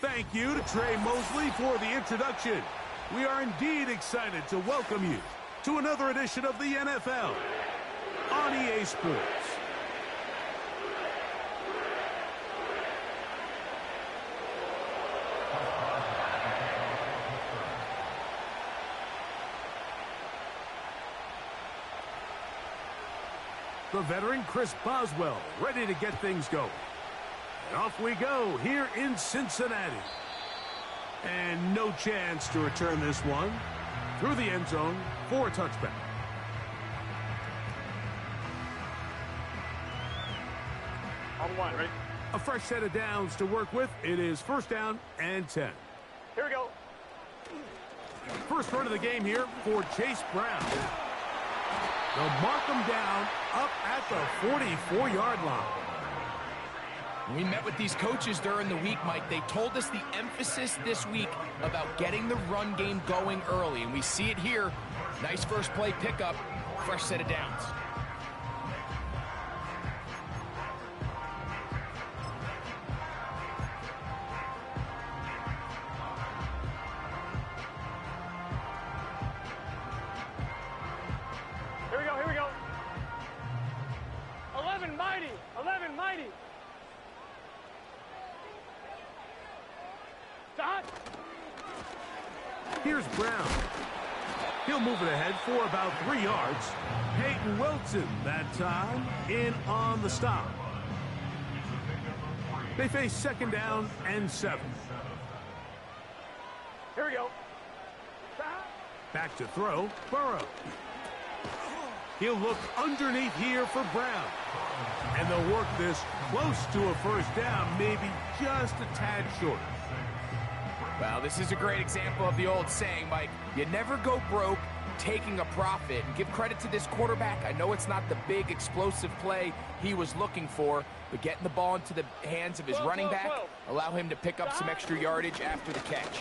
Thank you to Trey Mosley for the introduction. We are indeed excited to welcome you to another edition of the NFL on EA Sports. The veteran Chris Boswell ready to get things going. And off we go here in Cincinnati. And no chance to return this one through the end zone for a touchback. On one, ready? A fresh set of downs to work with. It is first down and 10. Here we go. First run of the game here for Chase Brown. They'll mark him down up at the 44-yard line. We met with these coaches during the week, Mike. They told us the emphasis this week about getting the run game going early, and we see it here. Nice first play pickup, fresh set of downs. Here we go. 11 mighty. Dot. Here's Brown. He'll move it ahead for about 3 yards. Peyton Wilson that time in on the stop. They face second down and 7. Here we go. Back to throw, Burrow. He'll look underneath here for Brown. And they'll work this close to a first down, maybe just a tad short. Well, this is a great example of the old saying, Mike. You never go broke taking a profit. And give credit to this quarterback. I know it's not the big explosive play he was looking for, but getting the ball into the hands of his running back, allow him to pick up some extra yardage after the catch.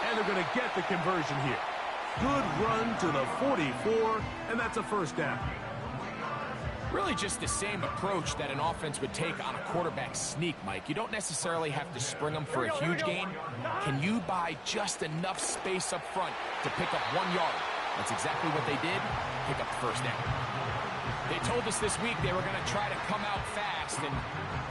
And they're going to get the conversion here. Good run to the 44, and that's a first down. Really just the same approach that an offense would take on a quarterback sneak, Mike. You don't necessarily have to spring them for a huge gain. Can you buy just enough space up front to pick up 1 yard? That's exactly what they did. Pick up the first down. They told us this week they were going to try to come out fast, and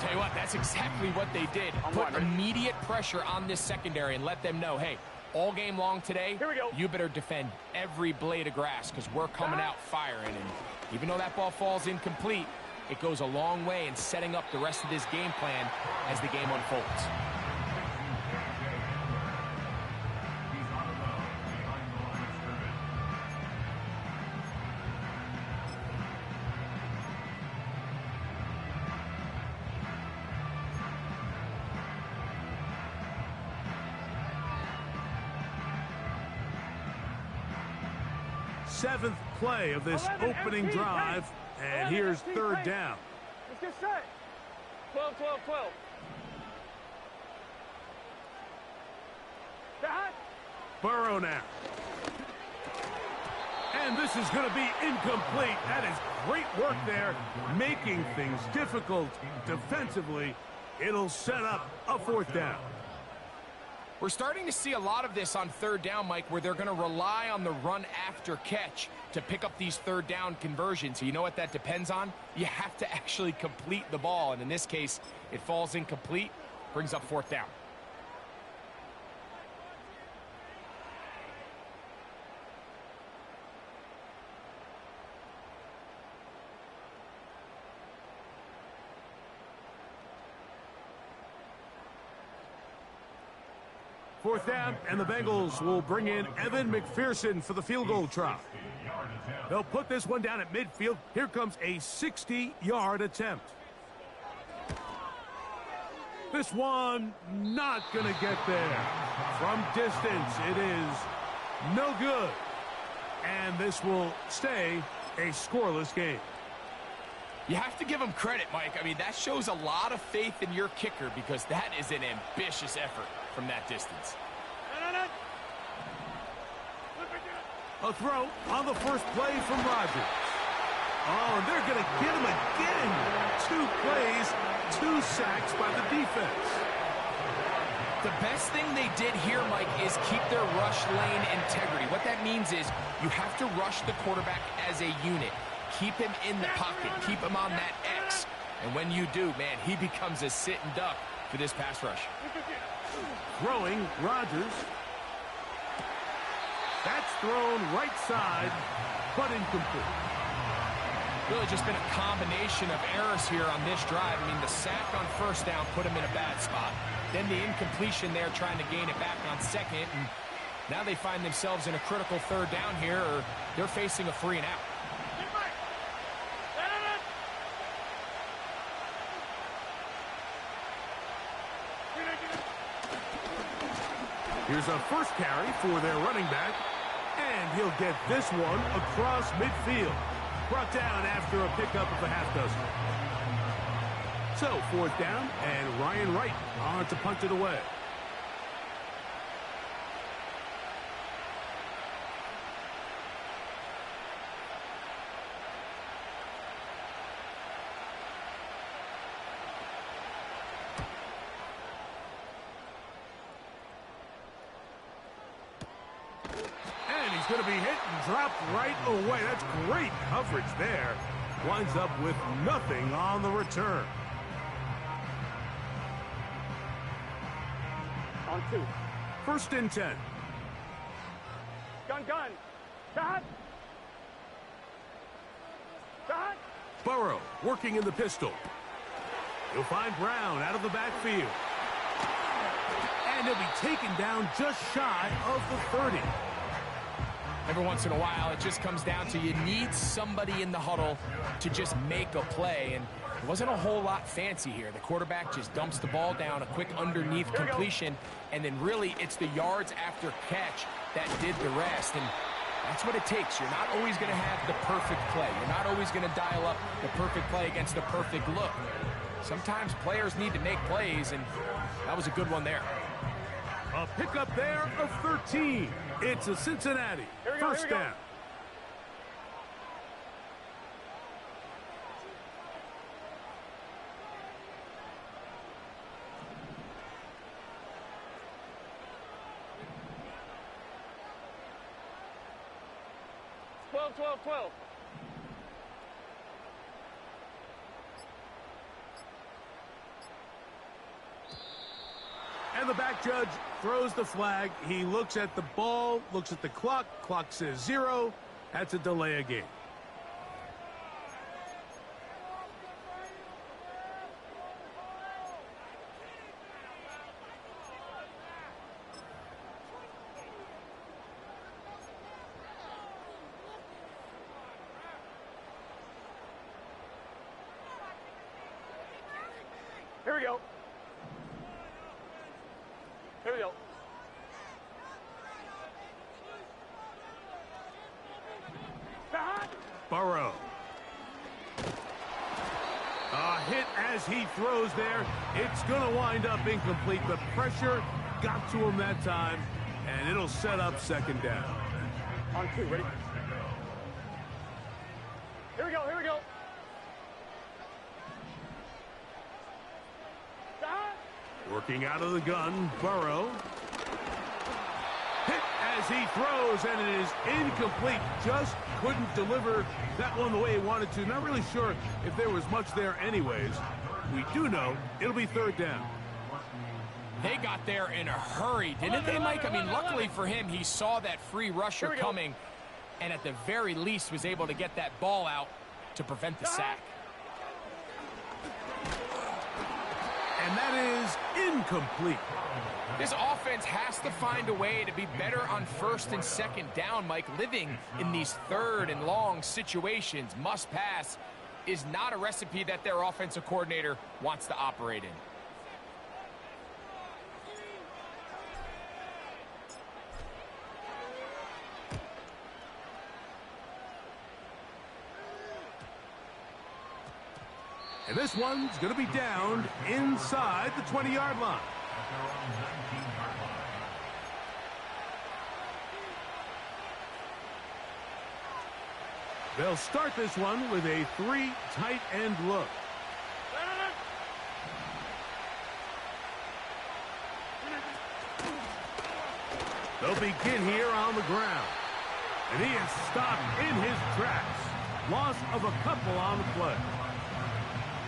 tell you what, that's exactly what they did. Put immediate pressure on this secondary and let them know, hey, all game long today, you better defend every blade of grass because we're coming out firing. And even though that ball falls incomplete, it goes a long way in setting up the rest of this game plan as the game unfolds. Seventh play of this opening drive, and here's third down. Let's get set. 12. Dot. Burrow now. And this is going to be incomplete. That is great work there, making things difficult defensively. It'll set up a fourth down. We're starting to see a lot of this on third down, Mike, where they're going to rely on the run after catch to pick up these third down conversions. So you know what that depends on? You have to actually complete the ball. And in this case, it falls incomplete, brings up fourth down. Fourth down, and the Bengals will bring in Evan McPherson for the field goal try. They'll put this one down at midfield. Here comes a 60-yard attempt. This one not going to get there. From distance, it is no good. And this will stay a scoreless game. You have to give him credit, Mike. I mean, that shows a lot of faith in your kicker because that is an ambitious effort from that distance. A throw on the first play from Rodgers. Oh, and they're going to get him again. 2 plays, 2 sacks by the defense. The best thing they did here, Mike, is keep their rush lane integrity. What that means is you have to rush the quarterback as a unit. Keep him in the pocket. Keep him on that X. And when you do, man, he becomes a sitting duck for this pass rush. Throwing, Rodgers. That's thrown right side, but incomplete. Really just been a combination of errors here on this drive. I mean, the sack on first down put him in a bad spot. Then the incompletion there trying to gain it back on second. And now they find themselves in a critical third down here, or they're facing a 3 and out. Here's a first carry for their running back, and he'll get this one across midfield. Brought down after a pickup of a half dozen. So, fourth down, and Ryan Wright on to punt it away. Going to be hit and dropped right away. That's great coverage there. Winds up with nothing on the return. On 2. First and 10. Gun. Shot. Shot. Burrow working in the pistol. He'll find Brown out of the backfield. And he'll be taken down just shy of the 30. Every once in a while, it just comes down to you need somebody in the huddle to just make a play, and it wasn't a whole lot fancy here. The quarterback just dumps the ball down, a quick underneath completion, and then really it's the yards after catch that did the rest, and that's what it takes. You're not always going to have the perfect play. You're not always going to dial up the perfect play against the perfect look. Sometimes players need to make plays, and that was a good one there. A pickup there of 13. It's a Cincinnati first down. Twelve. And the back judge throws the flag. He looks at the ball, looks at the clock. Clock says 0. That's a delay of game. Here we go. Burrow. A hit as he throws there. It's going to wind up incomplete. The pressure got to him that time, and it'll set up second down. On 2, ready? Here we go. Working out of the gun, Burrow. Hit as he throws, and it is incomplete. Just couldn't deliver that one the way he wanted to. Not really sure if there was much there anyways. We do know it'll be third down. They got there in a hurry, didn't they, Mike? I mean, luckily for him, he saw that free rusher coming, and at the very least was able to get that ball out to prevent the sack. And that is incomplete. This offense has to find a way to be better on first and second down, Mike. Living in these third and long situations, must pass, is not a recipe that their offensive coordinator wants to operate in. And this one's going to be down inside the 20-yard line. They'll start this one with a 3 tight end look. They'll begin here on the ground. And he is stopped in his tracks. Loss of a couple on the play.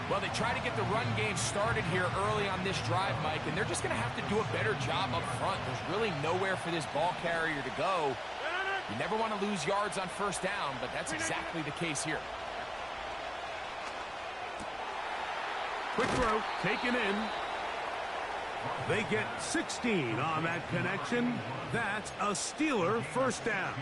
Well, they try to get the run game started here early on this drive, Mike, and they're just going to have to do a better job up front. There's really nowhere for this ball carrier to go. You never want to lose yards on first down, but that's exactly the case here. Quick throw, taken in. They get 16 on that connection. That's a Steeler first down.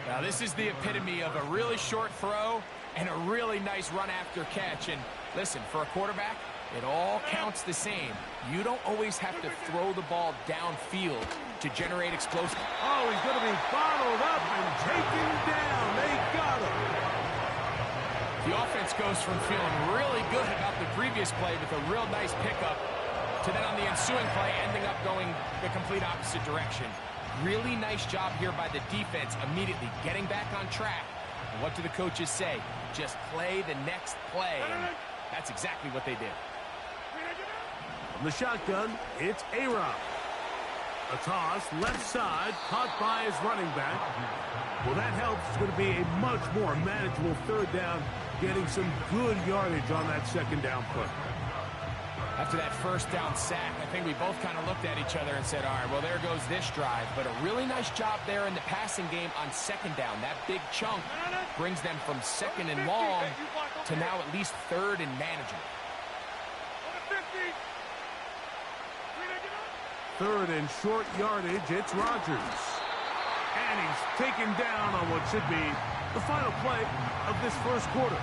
Now, this is the epitome of a really short throw and a really nice run after catch. And listen, for a quarterback, it all counts the same. You don't always have to throw the ball downfield to generate explosive. Oh, he's going to be bottled up and taken down. They got him. The offense goes from feeling really good about the previous play with a real nice pickup to then on the ensuing play ending up going the complete opposite direction. Really nice job here by the defense immediately getting back on track. And what do the coaches say? Just play the next play. And that's exactly what they did. From the shotgun, it's A-Rob. A toss, left side, caught by his running back. Well, that helps. It's going to be a much more manageable third down, getting some good yardage on that second down play. After that first down sack, I think we both kind of looked at each other and said, all right, well, there goes this drive. But a really nice job there in the passing game on second down. That big chunk brings them from second and long to now at least third and manageable. Third and short yardage, it's Rodgers. And he's taken down on what should be the final play of this first quarter.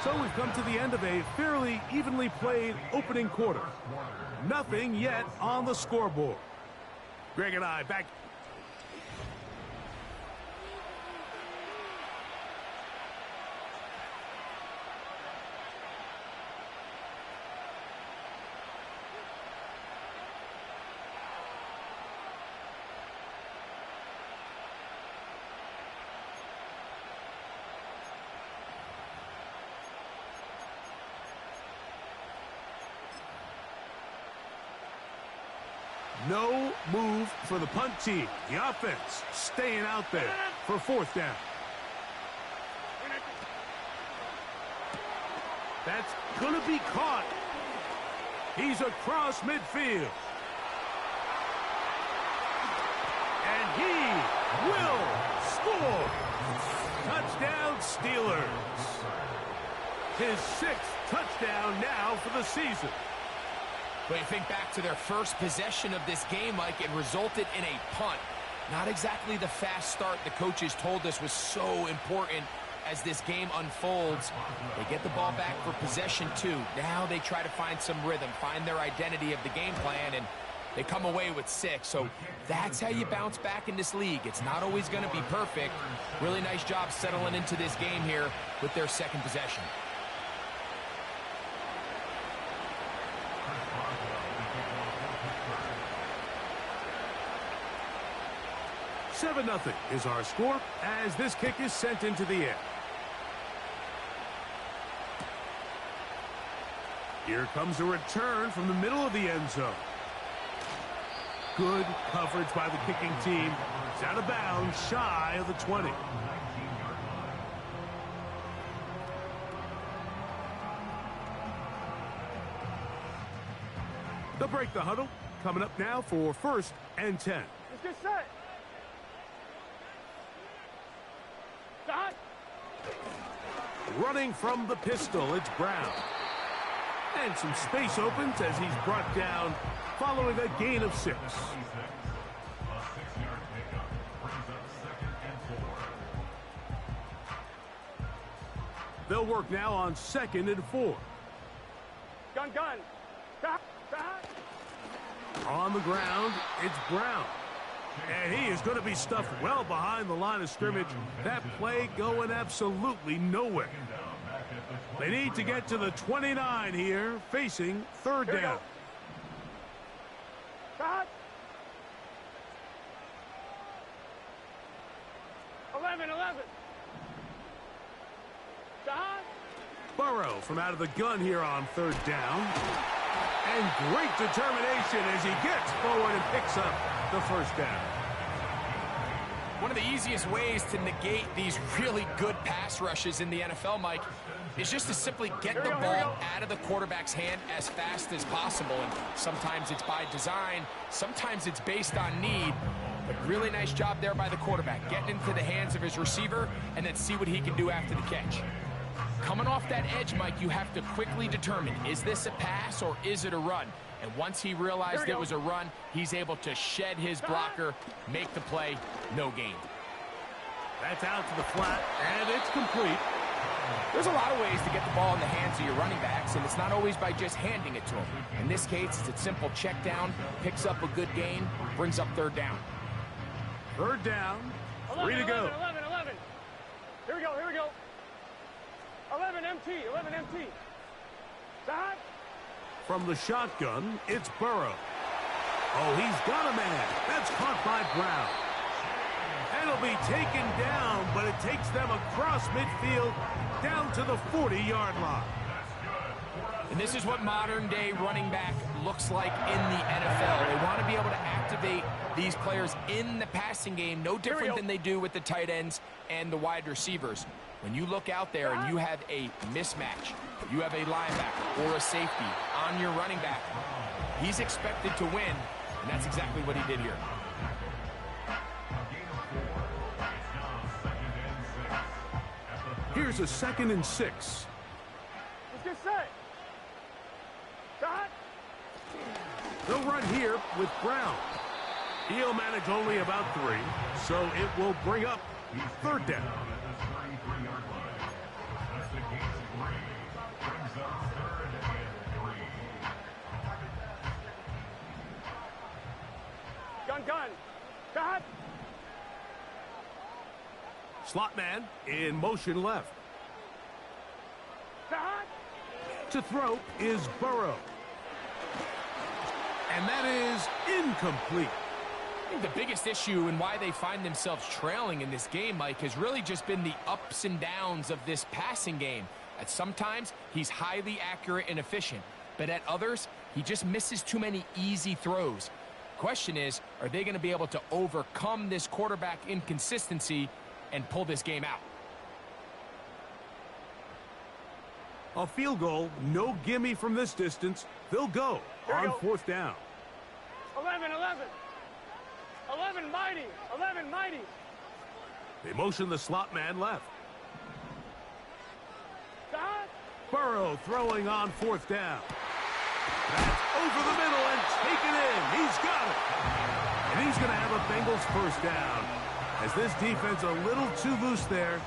So we've come to the end of a fairly evenly played opening quarter. Nothing yet on the scoreboard. Greg and I back. No move for the punt team. The offense staying out there for fourth down. That's going to be caught. He's across midfield. And he will score. Touchdown Steelers. His sixth touchdown now for the season. But you think back to their first possession of this game, Mike, it resulted in a punt. Not exactly the fast start the coaches told us was so important as this game unfolds. They get the ball back for possession two. Now they try to find some rhythm, find their identity of the game plan, and they come away with 6. So that's how you bounce back in this league. It's not always going to be perfect. Really nice job settling into this game here with their second possession. 7-0 is our score as this kick is sent into the air. Here comes a return from the middle of the end zone. Good coverage by the kicking team. It's out of bounds, shy of the 20. They'll break the huddle. Coming up now for 1st and 10. Let's get set. Stop. Running from the pistol, it's Brown. And some space opens as he's brought down following a gain of 6. They'll work now on 2nd and 4. Gun. Stop. On the ground, it's Brown. And he is going to be stuffed well behind the line of scrimmage. That play going absolutely nowhere. They need to get to the 29 here, facing 3rd down. Stop. 11. Stop. Burrow from out of the gun here on 3rd down. And great determination as he gets forward and picks up the first down. One of the easiest ways to negate these really good pass rushes in the NFL, Mike, is just to simply get the ball out of the quarterback's hand as fast as possible. And sometimes it's by design, sometimes it's based on need. But really nice job there by the quarterback, getting into the hands of his receiver and then see what he can do after the catch. Coming off that edge, Mike, you have to quickly determine, is this a pass or is it a run? And once he realized it was a run, he's able to shed his blocker, make the play, no gain. That's out to the flat, and it's complete. There's a lot of ways to get the ball in the hands of your running backs, and it's not always by just handing it to them. In this case, it's a simple check down, picks up a good gain, brings up third down. Third down, 3 to go. 11. Here we go. 11 MT. Stop. From the shotgun, it's Burrow. Oh, he's got a man. That's caught by Brown. And he'll be taken down, but it takes them across midfield down to the 40-yard line. And this is what modern-day running back looks like in the NFL. They want to be able to activate these players in the passing game, no different than they do with the tight ends and the wide receivers. When you look out there and you have a mismatch, you have a linebacker or a safety on your running back, he's expected to win, and that's exactly what he did here. Here's a 2nd and 6. Let's get set. Stop. They'll run here with Brown. He'll manage only about 3, so it will bring up third down. Gun. Stop. Slot man in motion left. Stop. To throw is Burrow. And that is incomplete. I think the biggest issue and why they find themselves trailing in this game, Mike, has really just been the ups and downs of this passing game. At sometimes, he's highly accurate and efficient, but at others, he just misses too many easy throws. Question is, are they going to be able to overcome this quarterback inconsistency and pull this game out? A field goal, no gimme from this distance. They'll go on 4th down. 11 mighty. They motion the slot man left. Stop. Burrow throwing on 4th down. That's over the middle and taken in. He's got it. And he's going to have a Bengals first down. As this defense a little too loose there,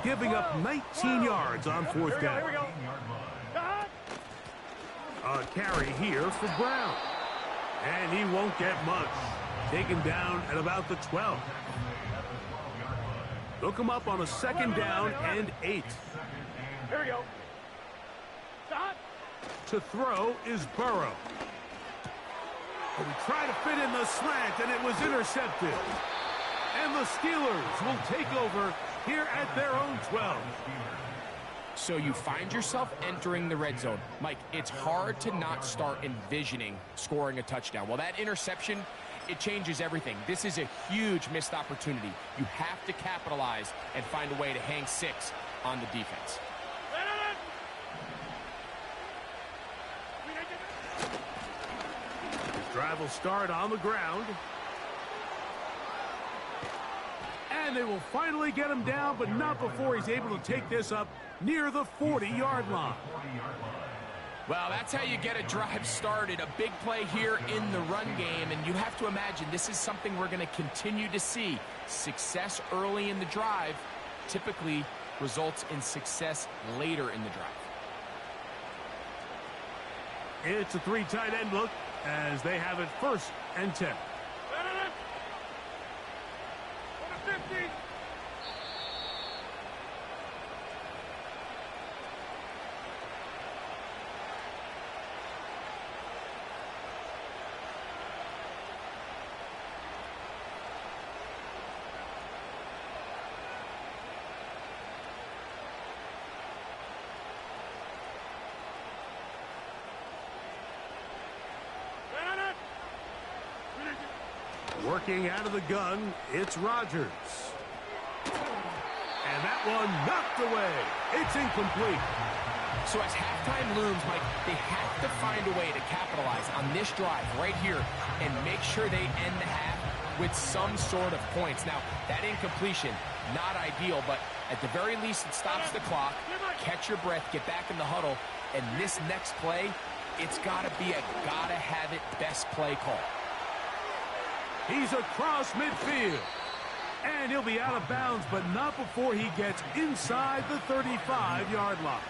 giving up 19 yards on 4th down. Here we go. Stop. A carry here for Brown. And he won't get much. Taken down at about the 12. They'll come up on a 2nd down and 8. Here we go. Stop. To throw is Burrow. He tried to fit in the slant, and it was intercepted. And the Steelers will take over here at their own 12. So you find yourself entering the red zone. Mike, it's hard to not start envisioning scoring a touchdown. Well, that interception, it changes everything. This is a huge missed opportunity. You have to capitalize and find a way to hang 6 on the defense. His drive will start on the ground. And they will finally get him down, but not before he's able to take this up near the 40-yard line. Well, that's how you get a drive started. A big play here in the run game, and you have to imagine this is something we're going to continue to see. Success early in the drive typically results in success later in the drive. It's a 3 tight end look as they have it 1st and 10. 50. Working out of the gun, it's Rodgers. And that one knocked away. It's incomplete. So as halftime looms, Mike, they have to find a way to capitalize on this drive right here and make sure they end the half with some sort of points. Now, that incompletion, not ideal, but at the very least, it stops the clock. Catch your breath, get back in the huddle, and this next play, it's got to be a gotta-have-it best play call. He's across midfield. And he'll be out of bounds, but not before he gets inside the 35-yard line.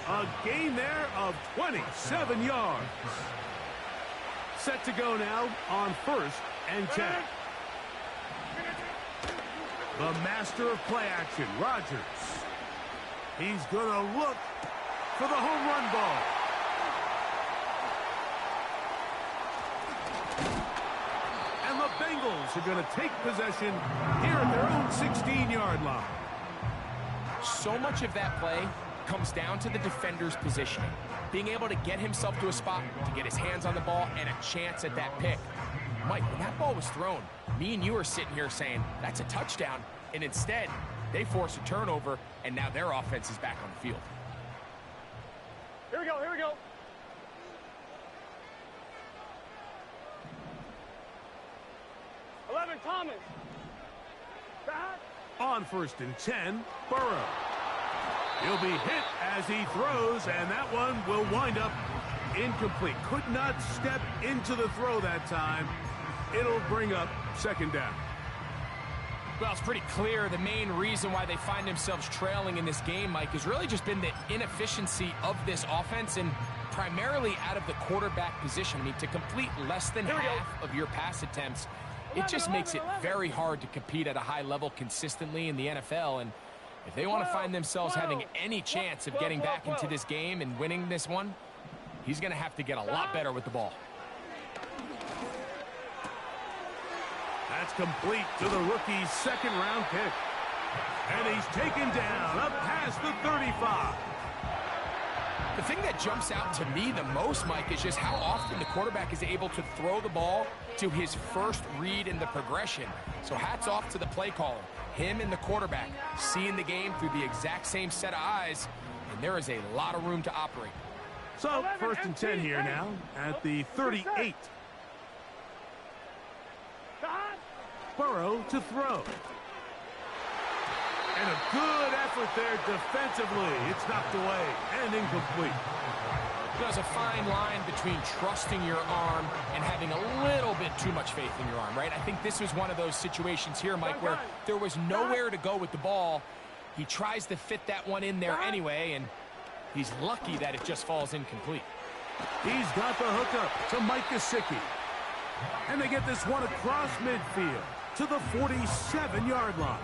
A gain there of 27 yards. Set to go now on 1st and 10. The master of play action, Rodgers. He's going to look for the home run ball. And the Bengals are going to take possession here at their own 16-yard line. So much of that play comes down to the defender's positioning. Being able to get himself to a spot, to get his hands on the ball, and a chance at that pick. Mike, when that ball was thrown, me and you are sitting here saying, that's a touchdown. And instead, they force a turnover, and now their offense is back on the field. Here we go, here we go. Thomas. Back. On 1st and 10, Burrow. He'll be hit as he throws, and that one will wind up incomplete. Could not step into the throw that time. It'll bring up 2nd down. Well, it's pretty clear the main reason why they find themselves trailing in this game, Mike, has really just been the inefficiency of this offense and primarily out of the quarterback position. I mean, to complete less than half of your pass attempts, it just makes it very hard to compete at a high level consistently in the NFL. And if they want to find themselves having any chance of getting back into this game and winning this one, he's going to have to get a lot better with the ball. That's complete to the rookie's 2nd-round pick. And he's taken down up past the 35. The thing that jumps out to me the most, Mike, is just how often the quarterback is able to throw the ball to his first read in the progression. So hats off to the play caller. Him and the quarterback seeing the game through the exact same set of eyes, and there is a lot of room to operate. So 1st and 10 here now at the 38. Burrow to throw. And a good effort there defensively. It's knocked away and incomplete. There's a fine line between trusting your arm and having a little bit too much faith in your arm, right? I think this was one of those situations here, Mike, where there was nowhere to go with the ball. He tries to fit that one in there anyway, and he's lucky that it just falls incomplete. He's got the hookup to Mike Gesicki. And they get this one across midfield to the 47-yard line.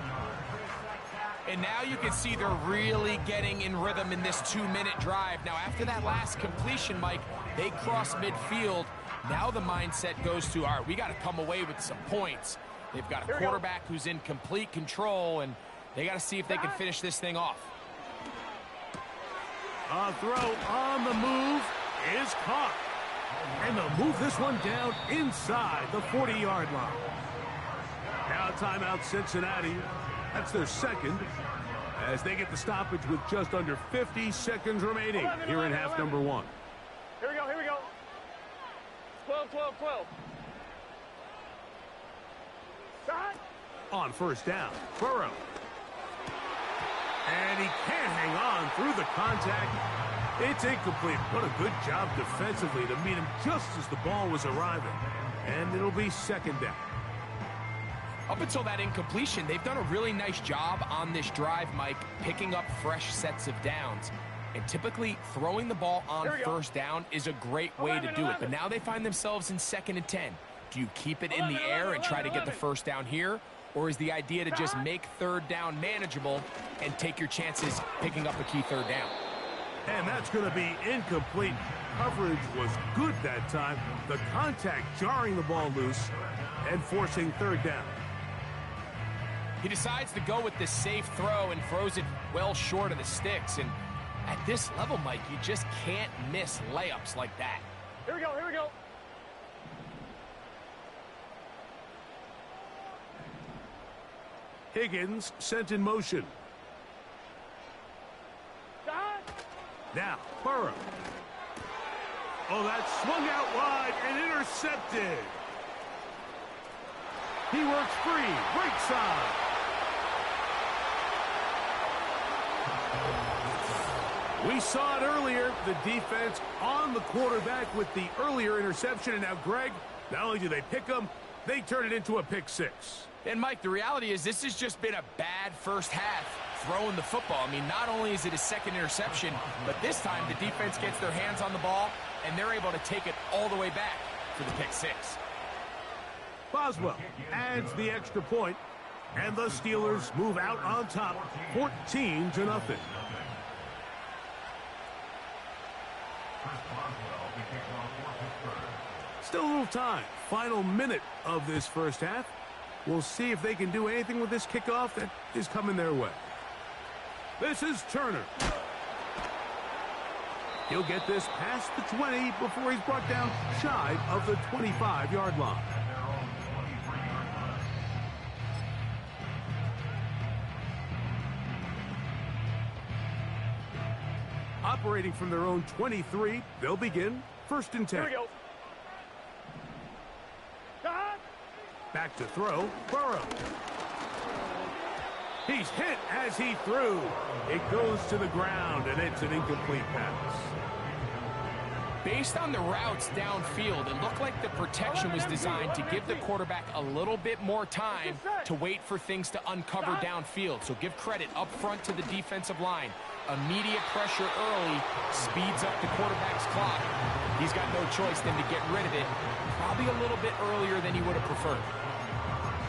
And now you can see they're really getting in rhythm in this 2-minute drive. Now, after that last completion, Mike, they cross midfield. Now the mindset goes to, all right, we got to come away with some points. They've got a quarterback who's in complete control, and they got to see if they can finish this thing off. A throw on the move is caught. And they'll move this one down inside the 40-yard line. Now timeout Cincinnati. That's their 2nd as they get the stoppage with just under 50 seconds remaining here in half number 1. Here we go, here we go. 12, 12, 12. Shot. On 1st down, Burrow. And he can't hang on through the contact. It's incomplete. What a good job defensively to meet him just as the ball was arriving. And it'll be 2nd down. Up until that incompletion, they've done a really nice job on this drive, Mike, picking up fresh sets of downs. And typically, throwing the ball on 1st down is a great way to do it. But now they find themselves in 2nd and 10. Do you keep it in the air and try to get the 1st down here? Or is the idea to just make 3rd down manageable and take your chances picking up a key 3rd down? And that's going to be incomplete. Coverage was good that time. The contact jarring the ball loose and forcing 3rd down. He decides to go with the safe throw and throws it well short of the sticks. And at this level, Mike, you just can't miss layups like that. Here we go, here we go. Higgins sent in motion. Now, Burrow. Oh, that swung out wide and intercepted. He works free, right side. We saw it earlier, the defense on the quarterback with the earlier interception. And now, Greg, not only do they pick him, they turn it into a pick six. And, Mike, the reality is this has just been a bad first half throwing the football. I mean, not only is it a second interception, but this time the defense gets their hands on the ball, and they're able to take it all the way back for the pick six. Boswell adds the extra point, and the Steelers move out on top, 14-0. Still a little time. Final minute of this first half. We'll see if they can do anything with this kickoff that is coming their way. This is Turner. He'll get this past the 20 before he's brought down shy of the 25-yard line. Operating from their own 23, they'll begin 1st and 10. Here we go. Back to throw, Burrow. He's hit as he threw. It goes to the ground, and it's an incomplete pass. Based on the routes downfield, it looked like the protection was designed to give the quarterback a little bit more time to wait for things to uncover downfield. So give credit up front to the defensive line. Immediate pressure early speeds up the quarterback's clock. He's got no choice than to get rid of it, probably a little bit earlier than he would have preferred.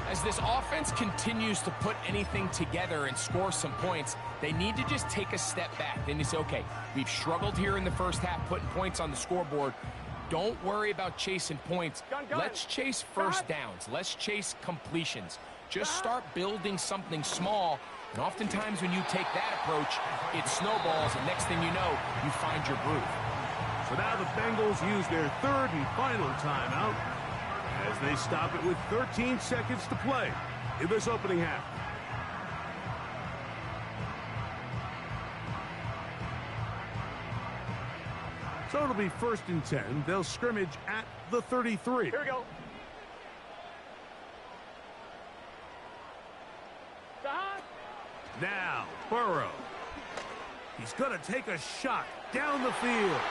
As this offense continues to put anything together and score some points, they need to just take a step back. Then you say, okay, we've struggled here in the first half putting points on the scoreboard. Don't worry about chasing points. Let's chase first downs. Let's chase completions. Just start building something small. And oftentimes when you take that approach, it snowballs, and next thing you know, you find your groove. So now the Bengals use their third and final timeout as they stop it with 13 seconds to play in this opening half. So it'll be 1st and 10. They'll scrimmage at the 33. Here we go. Now, Burrow. He's going to take a shot down the field.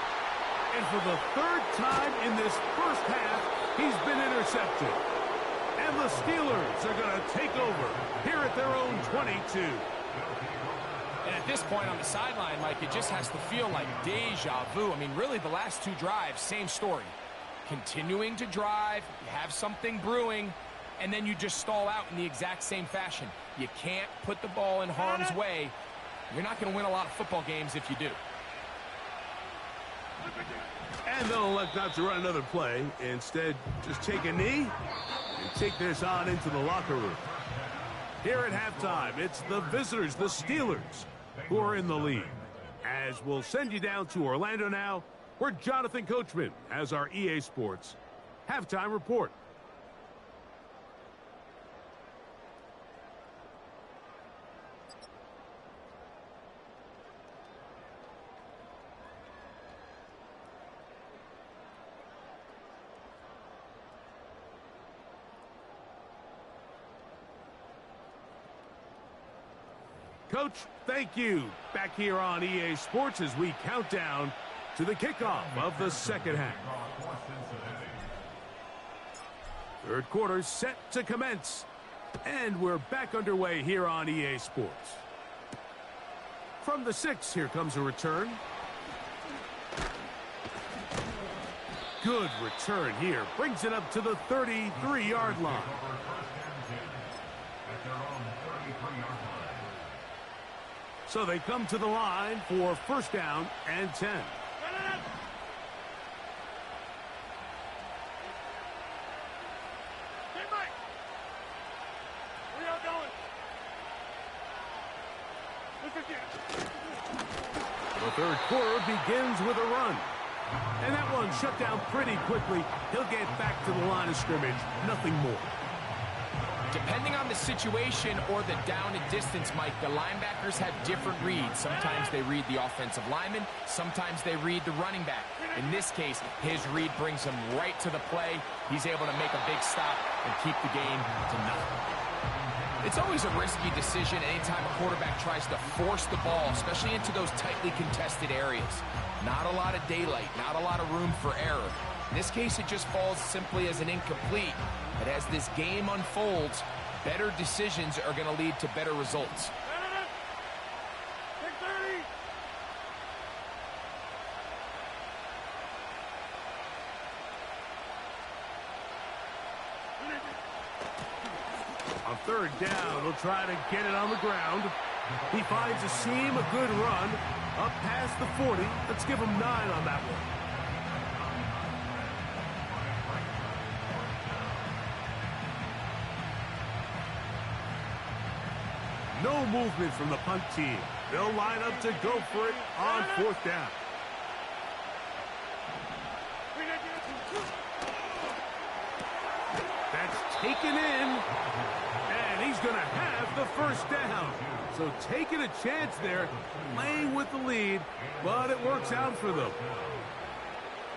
And for the 3rd time in this first half, he's been intercepted. And the Steelers are going to take over here at their own 22. And at this point on the sideline, Mike, it just has to feel like deja vu. I mean, really, the last 2 drives, same story. Continuing to drive, you have something brewing, and then you just stall out in the exact same fashion. You can't put the ball in harm's way. You're not going to win a lot of football games if you do. And they'll elect not to run another play. Instead, just take a knee and take this on into the locker room. Here at halftime, it's the visitors, the Steelers, who are in the lead. As we'll send you down to Orlando now, where Jonathan Coachman has our EA Sports halftime report. Coach, thank you. Back here on EA Sports as we count down to the kickoff of the second half. Third quarter set to commence. And we're back underway here on EA Sports. From the 6, here comes a return. Good return here. Brings it up to the 33-yard line. So they come to the line for 1st down and 10. The third quarter begins with a run. And that one shut down pretty quickly. He'll get back to the line of scrimmage. Nothing more. Depending on the situation or the down and distance, Mike, the linebackers have different reads. Sometimes they read the offensive lineman. Sometimes they read the running back. In this case, his read brings him right to the play. He's able to make a big stop and keep the game to nothing. It's always a risky decision anytime a quarterback tries to force the ball, especially into those tightly contested areas. Not a lot of daylight, not a lot of room for error. In this case, it just falls simply as an incomplete. But as this game unfolds, better decisions are going to lead to better results. On third down, he'll try to get it on the ground. He finds a seam, a good run, up past the 40. Let's give him 9 on that one. No movement from the punt team. They'll line up to go for it on fourth down. That's taken in, and he's going to have the first down. So taking a chance there, playing with the lead, but it works out for them.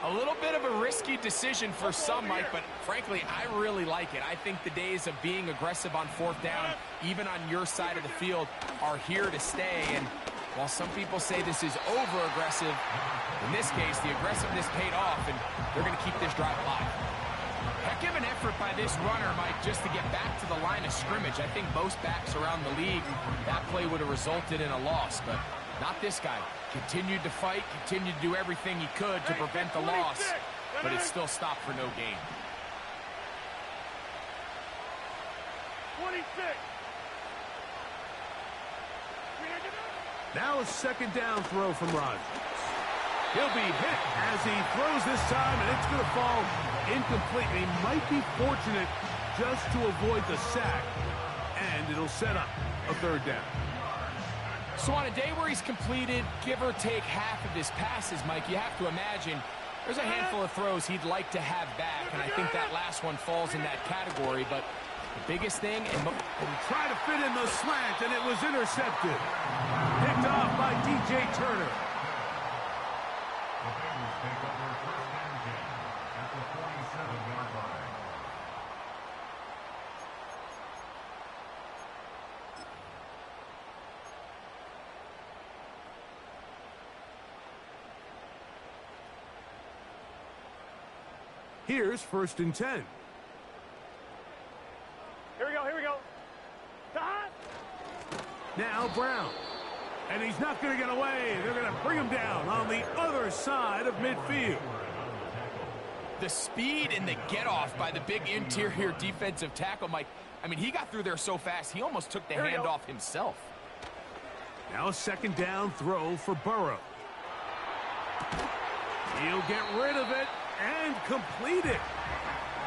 A little bit of a risky decision for some, Mike, but frankly, I really like it. I think the days of being aggressive on fourth down, even on your side of the field, are here to stay. And while some people say this is over-aggressive, in this case, the aggressiveness paid off, and they're going to keep this drive alive. Heck of an effort by this runner, Mike, just to get back to the line of scrimmage. I think most backs around the league, that play would have resulted in a loss, but not this guy. Continued to fight, continued to do everything he could to prevent the loss, but it still stopped for no gain. 26. Now a second down throw from Rodgers. He'll be hit as he throws this time, and it's going to fall incomplete. He might be fortunate just to avoid the sack, and it'll set up a third down. So on a day where he's completed, give or take half of his passes, Mike, you have to imagine there's a handful of throws he'd like to have back, and I think that last one falls in that category. But the biggest thing, and try to fit in the slant, and it was intercepted. Picked off by DJ Turner. The Bengals take up their first down again at the 47-yard line. Here's 1st and 10. Here we go, here we go. Time. Now Brown. And he's not going to get away. They're going to bring him down on the other side of midfield. the speed and the get-off by the big interior defensive tackle, Mike, I mean, he got through there so fast, he almost took the handoff himself. Now a second down throw for Burrow. He'll get rid of it and complete it.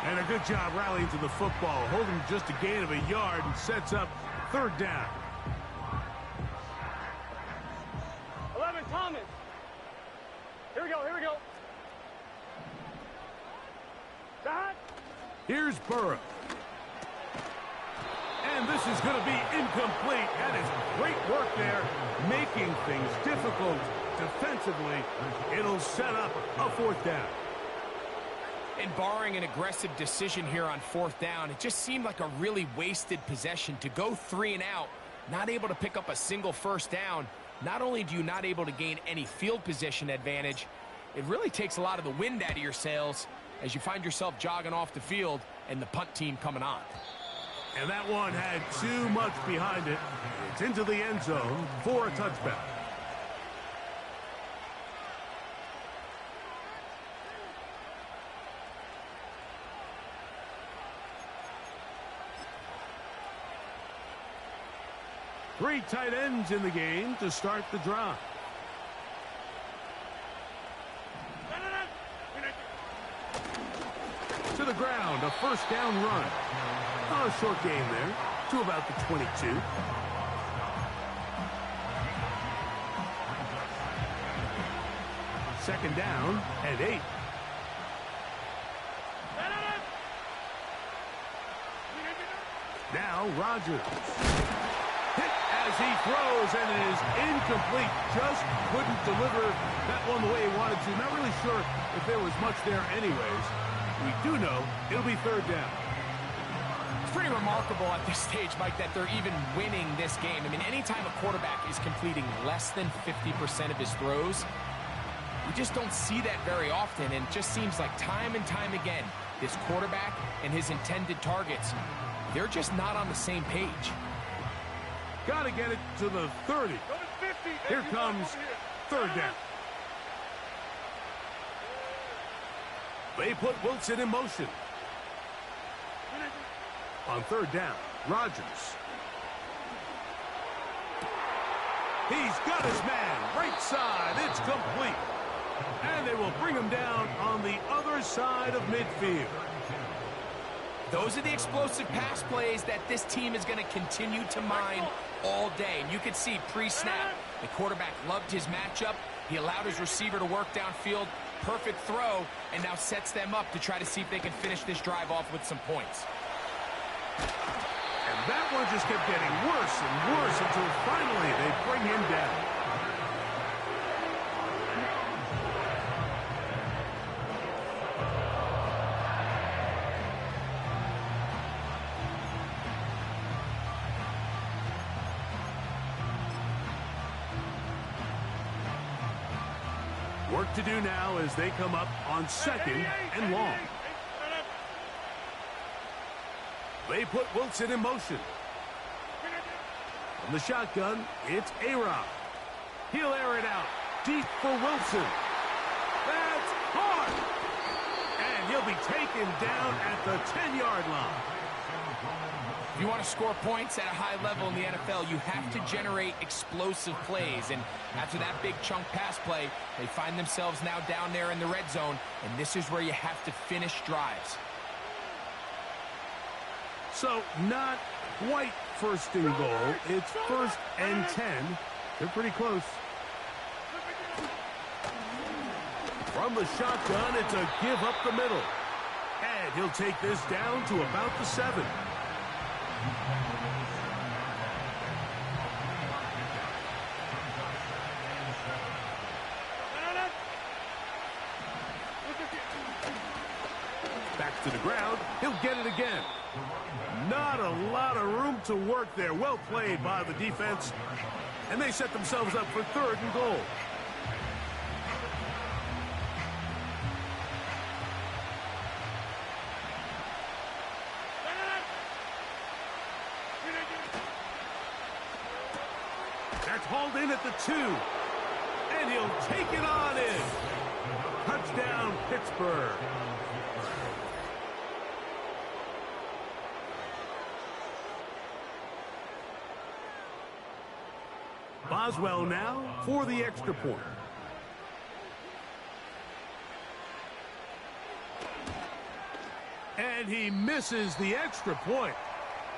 And a good job rallying to the football, holding just a gain of a yard and sets up third down. 11, Thomas. Here we go, here we go. Dot. Here's Burrow. And this is going to be incomplete. That is great work there, making things difficult defensively. It'll set up a fourth down. And barring an aggressive decision here on fourth down, it just seemed like a really wasted possession to go 3 and out, not able to pick up a single first down. Not only do you not able to gain any field position advantage, it really takes a lot of the wind out of your sails as you find yourself jogging off the field and the punt team coming on. And that one had too much behind it. It's into the end zone for a touchback. Three tight ends in the game to start the drive. To the ground, a first down run. Oh, a short game there to about the 22. Second down and 8. now, Rodgers. Hit as he throws, and it is incomplete. Just couldn't deliver that one the way he wanted to. Not really sure if there was much there anyways. We do know it'll be third down. It's pretty remarkable at this stage, Mike, that they're even winning this game. I mean, anytime a quarterback is completing less than 50% of his throws, we just don't see that very often, and it just seems like time and time again, this quarterback and his intended targets, they're just not on the same page. Got to get it to the 30. Here comes third down. They put Wilson in motion. On third down, Rodgers. He's got his man, right side, it's complete. And they will bring him down on the other side of midfield. Those are the explosive pass plays that this team is going to continue to mine all day. And you can see pre-snap, the quarterback loved his matchup. He allowed his receiver to work downfield. Perfect throw, and now sets them up to try to see if they can finish this drive off with some points. And that one just kept getting worse and worse until finally they bring him down. Work to do now as they come up on second and long. They put Wilson in motion. From the shotgun, it's A-Rod. He'll air it out deep for Wilson. That's hard. And he'll be taken down at the 10-yard line. If you want to score points at a high level in the NFL, you have to generate explosive plays. And after that big chunk pass play, they find themselves now down there in the red zone. And this is where you have to finish drives. So not quite first and goal. It's first and 10. They're pretty close. From the shotgun, it's a give up the middle. And he'll take this down to about the 7. Back to the ground. He'll get it again. Not a lot of room to work there. Well played by the defense. And they set themselves up for third and goal. That's hauled in at the 2. And he'll take it on in. Touchdown, Pittsburgh. Boswell now for the extra point. And he misses the extra point.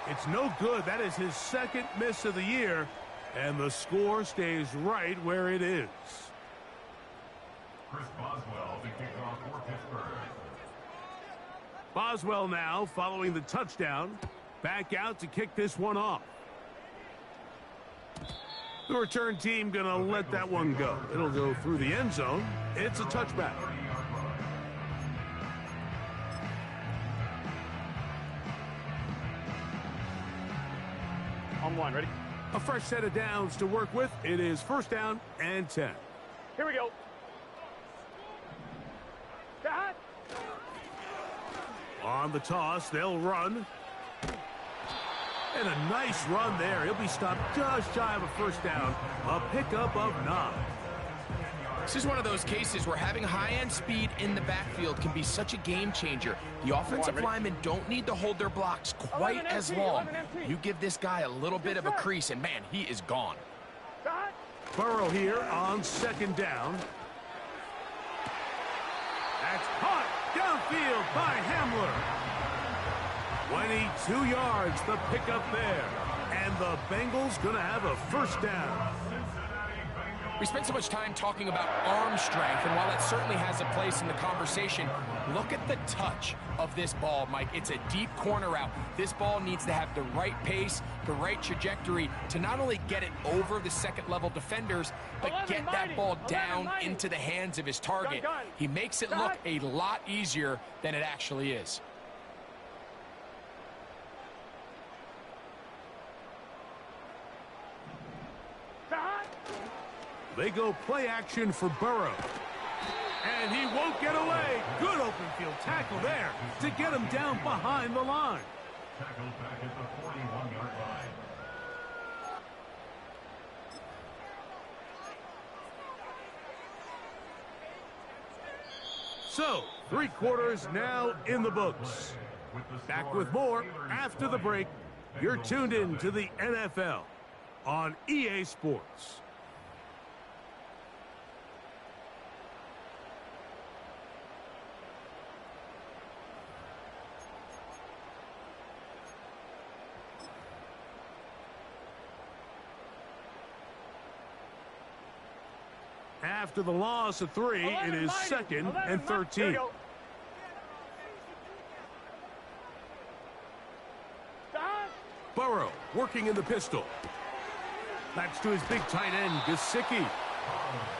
It's no good. That is his second miss of the year. And the score stays right where it is. Chris Boswell, the kickoff for Pittsburgh. Boswell now following the touchdown. Back out to kick this one off. The return team going to let that one go. It'll go through the end zone. It's a touchback. On one, ready? A fresh set of downs to work with. It is first down and 10. Here we go. Dad. On the toss, they'll run. And a nice run there. He'll be stopped just shy of a first down. A pickup of 9. This is one of those cases where having high-end speed in the backfield can be such a game changer. The offensive linemen don't need to hold their blocks quite as long. You give this guy a little bit of a crease, and man, he is gone. Burrow here on second down. That's caught downfield by Hamler. 22 yards, the pickup there. And the Bengals going to have a first down. We spent so much time talking about arm strength, and while that certainly has a place in the conversation, look at the touch of this ball, Mike. It's a deep corner route. This ball needs to have the right pace, the right trajectory to not only get it over the second-level defenders, but get that ball down into the hands of his target. He makes it look a lot easier than it actually is. They go play action for Burrow. And he won't get away. Good open field tackle there to get him down behind the line. Tackled back at the 41-yard line. So, 3 quarters now in the books. Back with more after the break. You're tuned in to the NFL on EA Sports. After the loss of 3, it is 2nd and 13. Burrow working in the pistol. That's to his big tight end, Gesicki.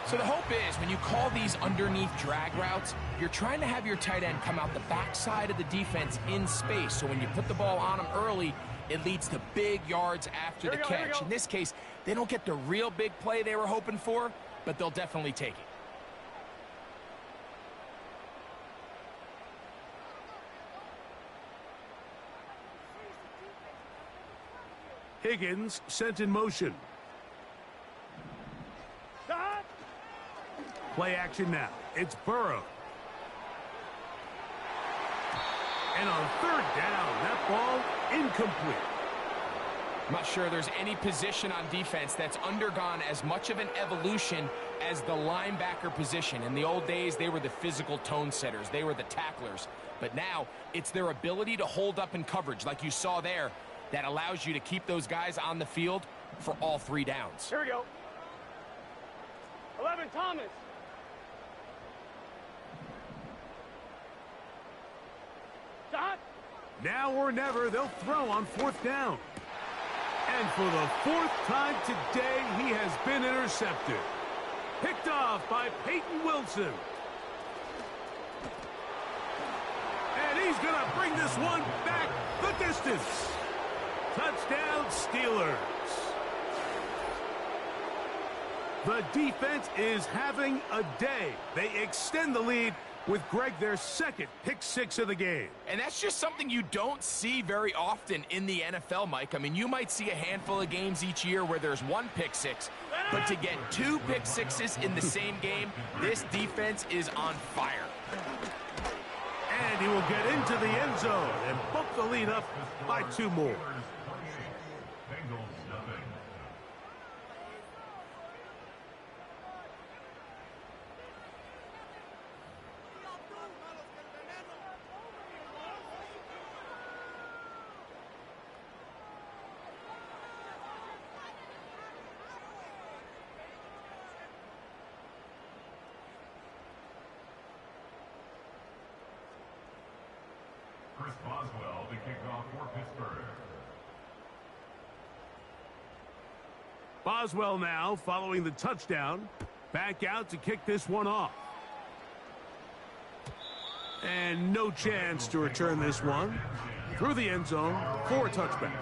So the hope is when you call these underneath drag routes, you're trying to have your tight end come out the backside of the defense in space. So when you put the ball on him early, it leads to big yards after the catch. In this case, they don't get the real big play they were hoping for, but they'll definitely take it. Higgins sent in motion. Play action now. It's Burrow. And on 3rd down, that ball incomplete. I'm not sure there's any position on defense that's undergone as much of an evolution as the linebacker position. In the old days, they were the physical tone setters. They were the tacklers. But now, it's their ability to hold up in coverage, like you saw there, that allows you to keep those guys on the field for all 3 downs. Here we go. 11, Thomas. Stop. Now or never, they'll throw on 4th down. And for the 4th time today, he has been intercepted. Picked off by Peyton Wilson. And he's going to bring this one back the distance. Touchdown, Steelers. The defense is having a day. They extend the lead with Greg, their 2nd pick-6 of the game. And that's just something you don't see very often in the NFL, Mike. I mean, you might see a handful of games each year where there's 1 pick-6, but to get 2 pick-6s in the same game, this defense is on fire. And he will get into the end zone and bump the lead up by 2 more. Chris Boswell to kick off for Pittsburgh. Boswell now following the touchdown. Back out to kick this one off. And no chance to return this one through the end zone for a touchback.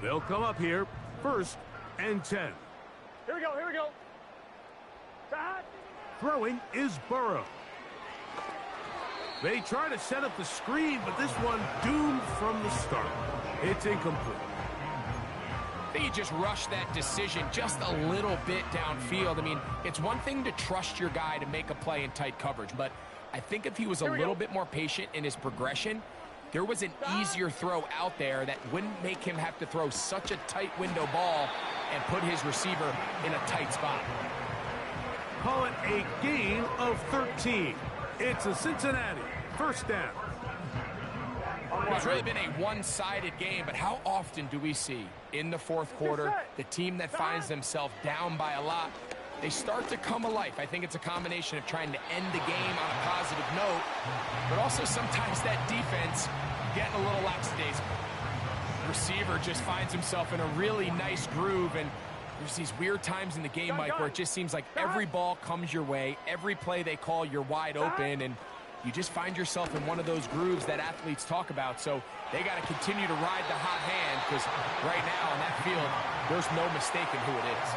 They'll come up here, 1st and 10. Here we go, here we go. Stop. Throwing is Burrow. They try to set up the screen, but this one doomed from the start. It's incomplete. I think you just rushed that decision just a little bit downfield. I mean, it's one thing to trust your guy to make a play in tight coverage, but I think if he was a little bit more patient in his progression, there was an easier throw out there that wouldn't make him have to throw such a tight window ball and put his receiver in a tight spot. Call it a gain of 13. It's a Cincinnati 1st down. It's really been a one-sided game, but how often do we see in the fourth quarter the team that finds themselves down by a lot, they start to come alive? I think it's a combination of trying to end the game on a positive note, but also sometimes that defense getting a little lackadaisical. Receiver just finds himself in a really nice groove, and there's these weird times in the game, Mike, where it just seems like every ball comes your way, every play they call, you're wide open, and you just find yourself in one of those grooves that athletes talk about. So they got to continue to ride the hot hand, because right now on that field, there's no mistaking who it is.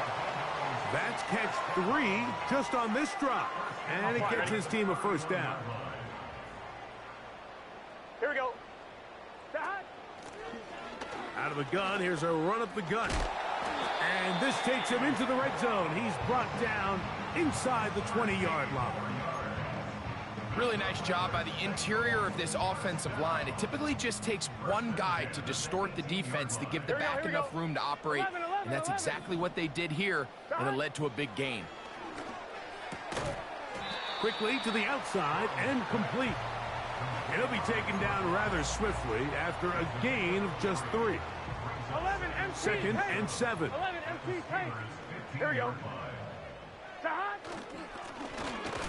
That's catch 3 just on this drop, and it gets his team a first down. Here we go. Out of the gun, here's a run up the gut. And this takes him into the red zone. He's brought down inside the 20-yard line. Really nice job by the interior of this offensive line. It typically just takes one guy to distort the defense to give the back enough room to operate. And that's exactly what they did here, and it led to a big gain. Quickly to the outside and complete. He'll be taken down rather swiftly after a gain of just 3. 11 MT. Second and 7. 11 MT. Here we go.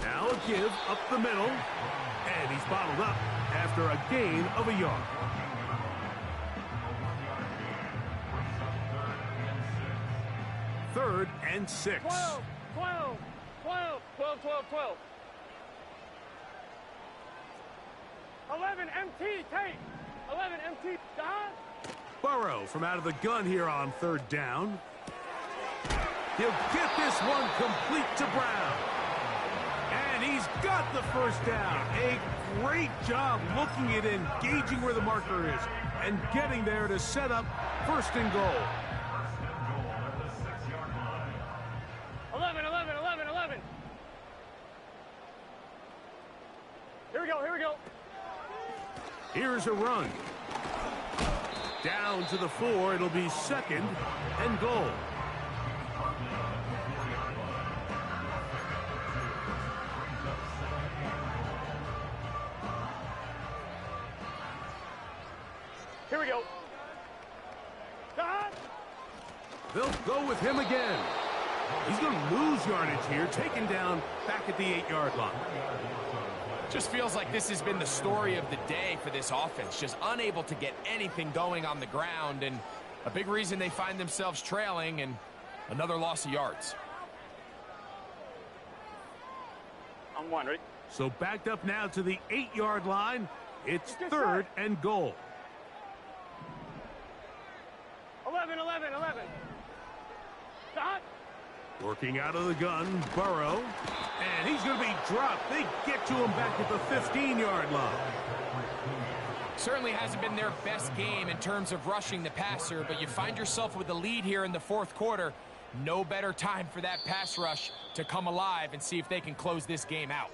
Now a give up the middle, and he's bottled up after a gain of a yard. Third and 6. 12, 12, 12, 12, 12, 12. 11 MT, take. 11 MT, Burrow from out of the gun here on third down. He'll get this one complete to Brown. And he's got the first down. A great job looking at it, engaging where the marker is, and getting there to set up first and goal. 11, 11, 11, 11. Here we go, here we go. Here's a run. Down to the 4. It'll be second and goal. Here we go. They'll go with him again. He's going to lose yardage here, taken down back at the 8-yard line. Just feels like this has been the story of the day for this offense. Just unable to get anything going on the ground, and a big reason they find themselves trailing, and another loss of yards. I'm one, ready? So backed up now to the 8-yard line. It's third and goal. 11, 11, 11. Stop. Working out of the gun, Burrow. And he's going to be dropped. They get to him back at the 15-yard line. Certainly hasn't been their best game in terms of rushing the passer, but you find yourself with a lead here in the fourth quarter. No better time for that pass rush to come alive and see if they can close this game out.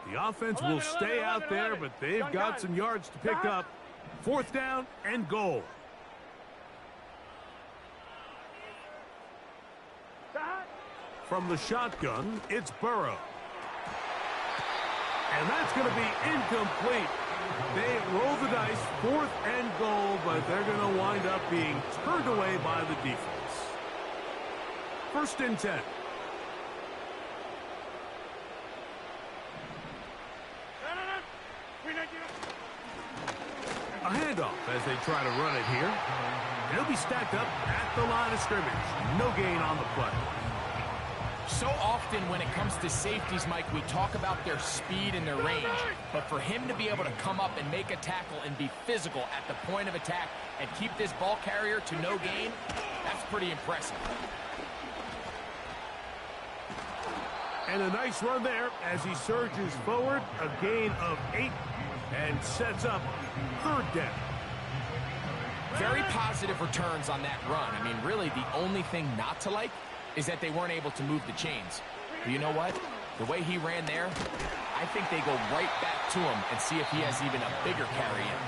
The offense will stay out there, but they've got some yards to pick up. Fourth down and goal. From the shotgun, it's Burrow. And that's going to be incomplete. They roll the dice, fourth and goal, but they're going to wind up being turned away by the defense. First and 10. A handoff as they try to run it here. He'll be stacked up at the line of scrimmage. No gain on the play. So often when it comes to safeties, Mike, we talk about their speed and their range. But for him to be able to come up and make a tackle and be physical at the point of attack and keep this ball carrier to no gain, that's pretty impressive. And a nice run there as he surges forward. A gain of 8 and sets up third down. Very positive returns on that run. I mean, really, the only thing not to like is that they weren't able to move the chains. But you know what? The way he ran there, I think they go right back to him and see if he has even a bigger carry in.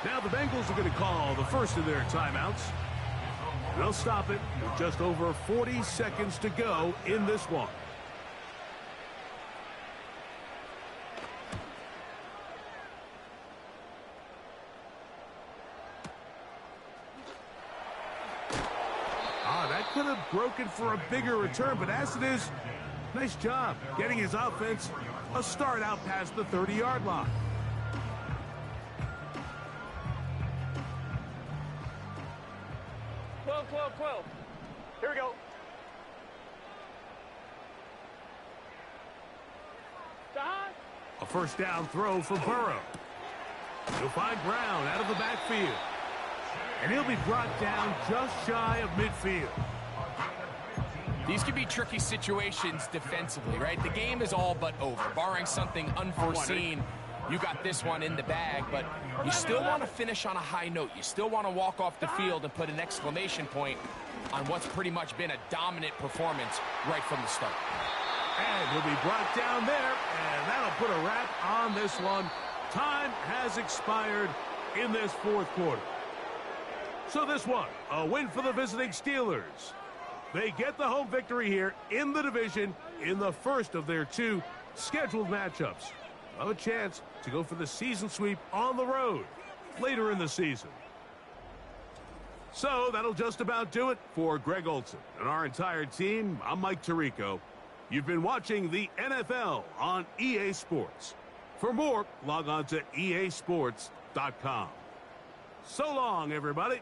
Now the Bengals are going to call the first of their timeouts. They'll stop it with just over 40 seconds to go in this one. That could have broken for a bigger return, but as it is, nice job getting his offense a start out past the 30-yard line. Twelve. Here we go. A first down throw for Burrow. He'll find Brown out of the backfield. And he'll be brought down just shy of midfield. These can be tricky situations defensively, right? The game is all but over. Barring something unforeseen, you got this one in the bag, but you still want to finish on a high note. You still want to walk off the field and put an exclamation point on what's pretty much been a dominant performance right from the start. And he'll be brought down there, and that'll put a wrap on this one. Time has expired in this fourth quarter. So this one, a win for the visiting Steelers. They get the home victory here in the division in the first of their two scheduled matchups. Have a chance to go for the season sweep on the road later in the season. So that'll just about do it for Greg Olsen and our entire team. I'm Mike Tirico. You've been watching the NFL on EA Sports. For more, log on to easports.com. So long, everybody.